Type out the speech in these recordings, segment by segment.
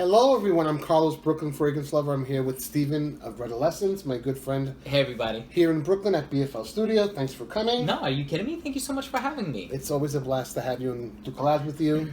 Hello, everyone. I'm Carlos, Brooklyn Fragrance Lover. I'm here with Steven of Redolessence, my good friend. Hey, everybody. Here in Brooklyn at BFL Studio. Thanks for coming. No, are you kidding me? Thank you so much for having me. It's always a blast to have you and do collabs with you.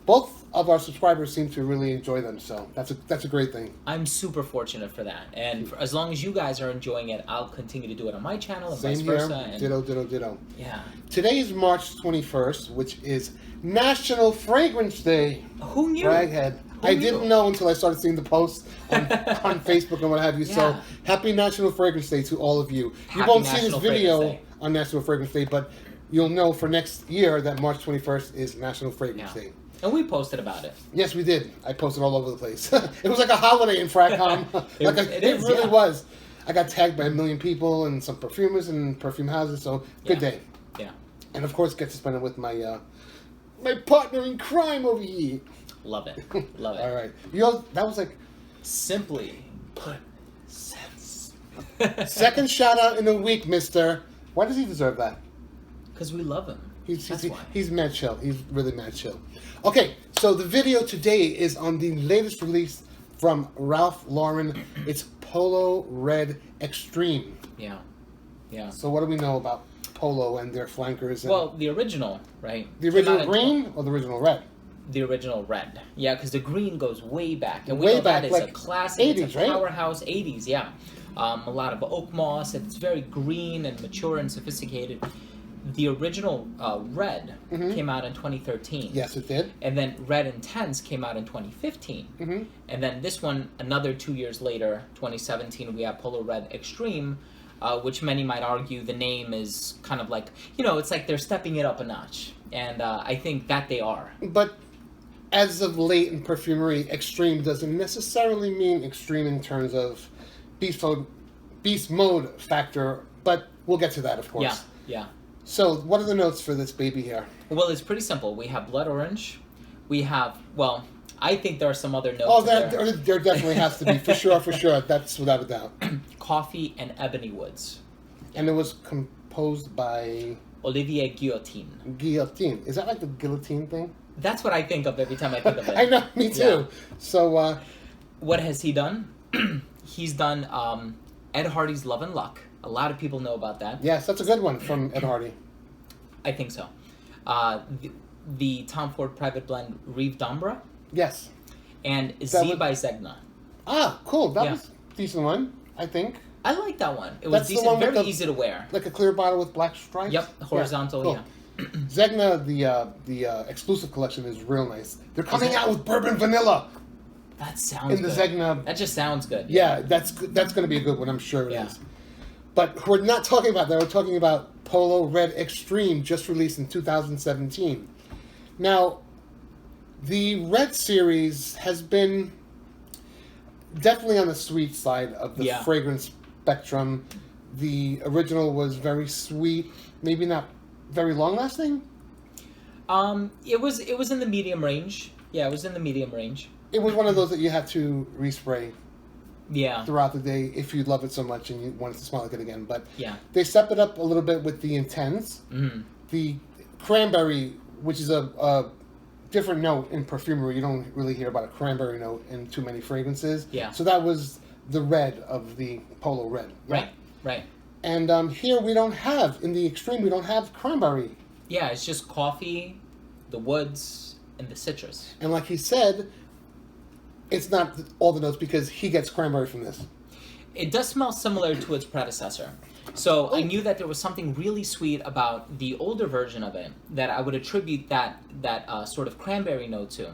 Both of our subscribers seem to really enjoy them, so that's a great thing. I'm super fortunate for that. And as long as you guys are enjoying it, I'll continue to do it on my channel and vice versa. And Ditto, ditto, ditto. Yeah. Today is March 21st, which is National Fragrance Day. Who knew? Braghead. I didn't know until I started seeing the posts on Facebook and what have you. Yeah. So, happy National Fragrance Day to all of you. You won't see this video on National Fragrance Day, but you'll know for next year that March 21st is National Fragrance Day. And we posted about it. Yes, we did. I posted all over the place. It was like a holiday in FragCom. It really was. I got tagged by a million people and some perfumers and perfume houses, so good day. Yeah. And of course, get to spend it with my my partner in crime over here. Love it. Love it. All right. You know, that was like... Simply put sense. Second shout out in a week, mister. Why does he deserve that? Because we love him. He's mad chill. He's really mad chill. Okay, so the video today is on the latest release from Ralph Lauren. It's Polo Red Extreme. Yeah. Yeah. So what do we know about Polo and their flankers? And well, the original, right? The original green or the original red? The original red. Yeah, because the green goes way back. And we know back, that is like a classic, 80s, it's a powerhouse, right? 80s, yeah. A lot of oak moss. It's very green and mature and sophisticated. The original red came out in 2013. Yes, it did. And then Red Intense came out in 2015. And then this one, another 2 years later, 2017, we have Polo Red Extreme, which many might argue the name is kind of like, you know, it's like they're stepping it up a notch. And I think that they are. But as of late in perfumery, extreme doesn't necessarily mean extreme in terms of beast mode factor, but we'll get to that, of course. Yeah, yeah. So, what are the notes for this baby here? Well, it's pretty simple. We have blood orange. We have, well, I think there are some other notes. Oh, there definitely has to be, for sure, for sure. That's without a doubt. Coffee and ebony woods. And it was composed by... Olivier Guillotine. Guillotine. Is that like the guillotine thing? That's what I think of every time I think of it. I know, me too. Yeah. So, what has he done? He's done Ed Hardy's Love and Luck. A lot of people know about that. Yes, that's a good one from Ed Hardy. I think so. The Tom Ford Private Blend Rive d'Ambre. Yes. And Z by Zegna. Ah, cool. That was a decent one, I think. I like that one. It was decent, very easy to wear. Like a clear bottle with black stripes? Yep, horizontal, cool. Zegna, the exclusive collection is real nice. They're coming out with bourbon vanilla. That sounds good. Zegna. That just sounds good. Yeah, that's going to be a good one, I'm sure it is. But we're not talking about that. We're talking about Polo Red Extreme, just released in 2017. Now, the Red series has been definitely on the sweet side of the fragrance spectrum. The original was very sweet, maybe not very long-lasting. It was in the medium range. Yeah, it was in the medium range. It was one of those that you had to respray. Yeah. Throughout the day, if you love it so much and you wanted to smell like it again, but they stepped it up a little bit with the Intense, the cranberry, which is a different note in perfumery. You don't really hear about a cranberry note in too many fragrances. Yeah. So that was the red of the Polo Red. Right. Right. And here we don't have in the Extreme. We don't have cranberry. Yeah, it's just coffee, the woods, and the citrus. And like he said, it's not all the notes because he gets cranberry from this. It does smell similar to its predecessor. So I knew that there was something really sweet about the older version of it that I would attribute that sort of cranberry note to.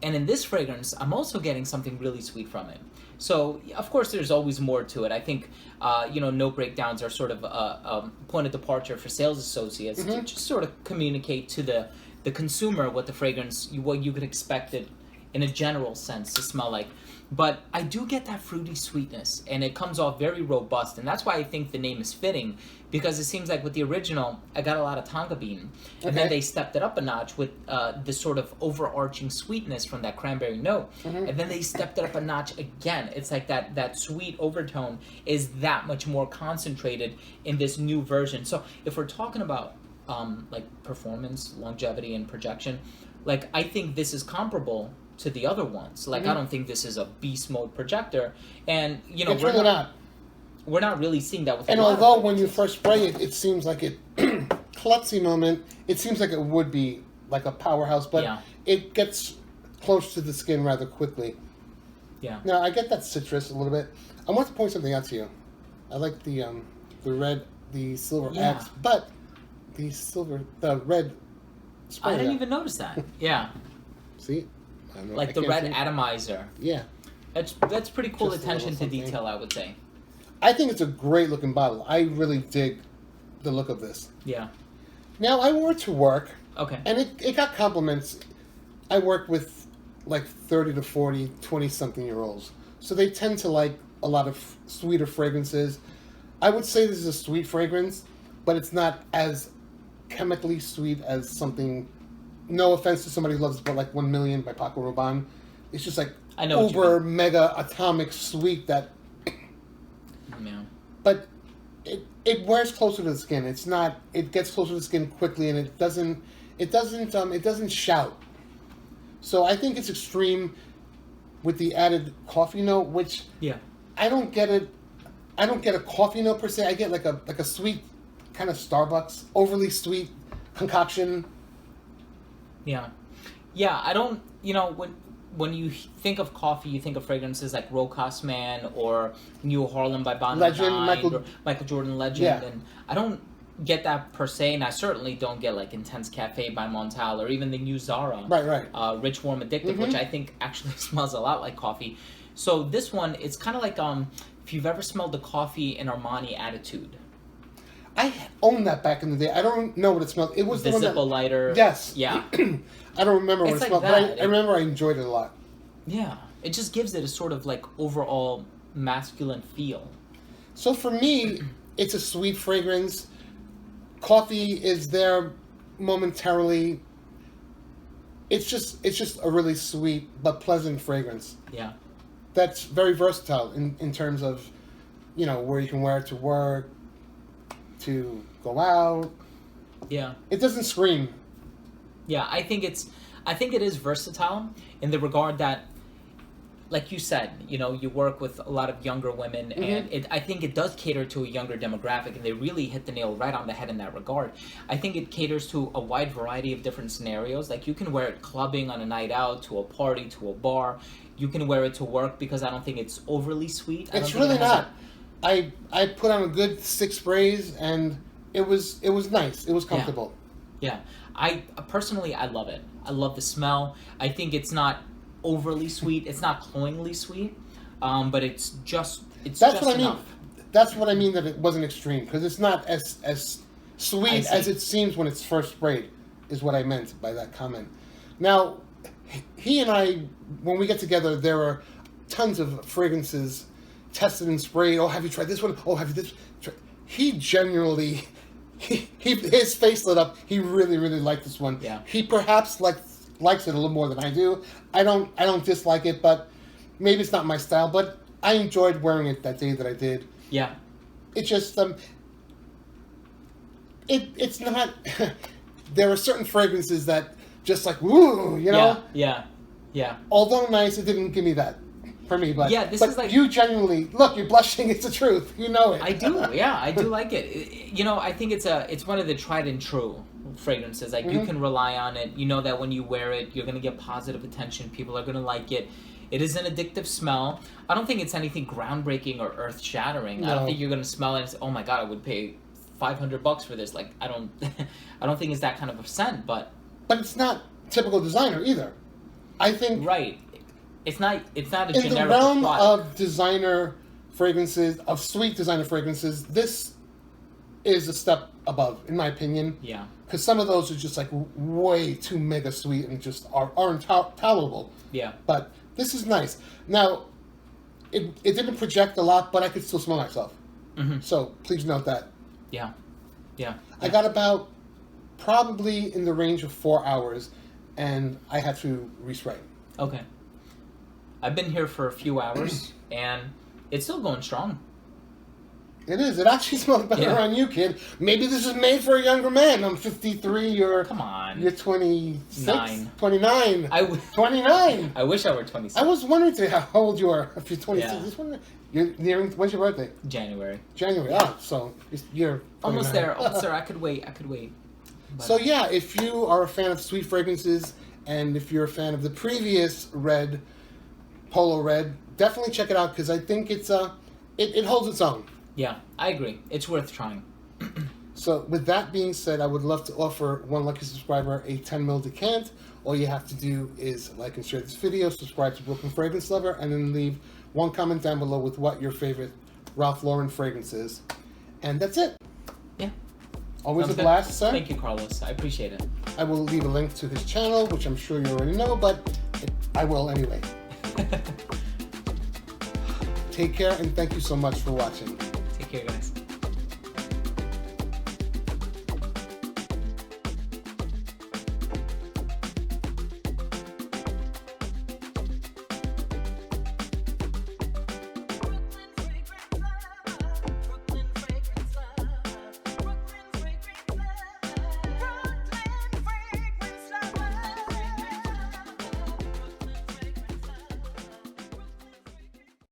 And in this fragrance, I'm also getting something really sweet from it. So, of course, there's always more to it. I think, note breakdowns are sort of a point of departure for sales associates to just sort of communicate to the consumer what the fragrance, what you could expect it in a general sense to smell like. But I do get that fruity sweetness, and it comes off very robust, and that's why I think the name is fitting, because it seems like with the original, I got a lot of tonka bean, and then they stepped it up a notch with this sort of overarching sweetness from that cranberry note, and then they stepped it up a notch again. It's like that sweet overtone is that much more concentrated in this new version. So if we're talking about like performance, longevity, and projection, like I think this is comparable to the other ones. Like, I don't think this is a beast mode projector. And, you know, It's really not. We're not really seeing that with And a lot although of when you first spray it, it seems like it, klutzy moment, it seems like it would be like a powerhouse, but it gets close to the skin rather quickly. Yeah. Now, I get that citrus a little bit. I want to point something out to you. I like the silver X, but the red spray. I didn't even notice that. Yeah. See? Like the red atomizer. Yeah. That's pretty cool Just attention to detail, I would say. I think it's a great looking bottle. I really dig the look of this. Yeah. Now, I wore it to work. Okay. And it got compliments. I work with like 30 to 40, 20-something-year-olds. So they tend to like a lot of sweeter fragrances. I would say this is a sweet fragrance, but it's not as chemically sweet as something... No offense to somebody who loves it, but like 1 Million by Paco Rabanne. It's just like uber, mega, atomic sweet that... Yeah. But it wears closer to the skin. It's not... It gets closer to the skin quickly, and it doesn't shout. So I think it's extreme with the added coffee note, which I don't get it. I don't get a coffee note per se. I get like a sweet kind of Starbucks, overly sweet concoction. Yeah. I don't. You know, when you think of coffee, you think of fragrances like Rokas Man or New Harlem by Bon Legend, or Michael Jordan Legend, and I don't get that per se, and I certainly don't get like Intense Cafe by Montal or even the new Zara, right, Rich, Warm, Addictive, which I think actually smells a lot like coffee. So this one, it's kind of like if you've ever smelled the coffee in Armani Attitude. I owned that back in the day. I don't know what it smelled. It was the one Zippo lighter. Yes. Yeah. I don't remember what it smelled, but I remember I enjoyed it a lot. Yeah, it just gives it a sort of like overall masculine feel. So for me, it's a sweet fragrance. Coffee is there momentarily. It's just a really sweet but pleasant fragrance. Yeah. That's very versatile in terms of, you know, where you can wear it to work, to go out. Yeah. It doesn't scream. Yeah, I think it is versatile in the regard that, like you said, you know, you work with a lot of younger women, and I think it does cater to a younger demographic, and they really hit the nail right on the head in that regard. I think it caters to a wide variety of different scenarios. Like, you can wear it clubbing on a night out, to a party, to a bar. You can wear it to work because I don't think it's overly sweet. It's really not. I put on a good 6 sprays, and it was nice. It was comfortable. Yeah. I personally, I love it. I love the smell. I think it's not overly sweet. It's not cloyingly sweet, but it's just what I enough. mean. That's what I mean, that it wasn't extreme, because it's not as sweet as it seems when it's first sprayed, is what I meant by that comment. Now, he and I, when we get together, there are tons of fragrances tested and sprayed. Oh, have you tried this one? Oh, have you this? He genuinely, his face lit up. He really, really liked this one. Yeah. He perhaps likes it a little more than I do. I don't dislike it, but maybe it's not my style. But I enjoyed wearing it that day that I did. Yeah. It's just it's not. There are certain fragrances that just like woo, you know. Yeah. Although nice, it didn't give me that for me. But this is like, you genuinely look. You're blushing. It's the truth. You know it. I do. Yeah, I do like it. You know, I think it's one of the tried and true fragrances. Like, you can rely on it. You know that when you wear it, you're gonna get positive attention. People are gonna like it. It is an addictive smell. I don't think it's anything groundbreaking or earth shattering. No. I don't think you're gonna smell it and say, "Oh my god, I would pay $500 for this." Like, I don't think it's that kind of a scent. But it's not typical designer either. I think It's not a generic in the realm product. of designer fragrances, of sweet designer fragrances, this is a step above, in my opinion. Yeah. Because some of those are just like way too mega sweet and just aren't tolerable. Yeah. But this is nice. Now, it didn't project a lot, but I could still smell myself. So please note that. Yeah. I got about probably in the range of 4 hours, and I had to respray. Okay. I've been here for a few hours, and it's still going strong. It is. It actually smells better on you, kid. Maybe this is made for a younger man. I'm 53. Come on. You're 26? 9. 29. 29. I wish I were 26. I was wondering today how old you are. If you're 26. Yeah. This one, you're nearing. When's your birthday? January. Oh, so you're 29. Almost there. I could wait. But, so yeah, if you are a fan of sweet fragrances, and if you're a fan of the previous red, Polo Red, definitely check it out because I think it holds its own. Yeah, I agree. It's worth trying. So with that being said, I would love to offer one lucky subscriber a 10 ml decant. All you have to do is like and share this video, subscribe to Brooklyn Fragrance Lover, and then leave one comment down below with what your favorite Ralph Lauren fragrance is. And that's it. Yeah. Always a blast, sir. Thank you, Carlos. I appreciate it. I will leave a link to his channel, which I'm sure you already know, but I will anyway. Take care, and thank you so much for watching. Take care, guys.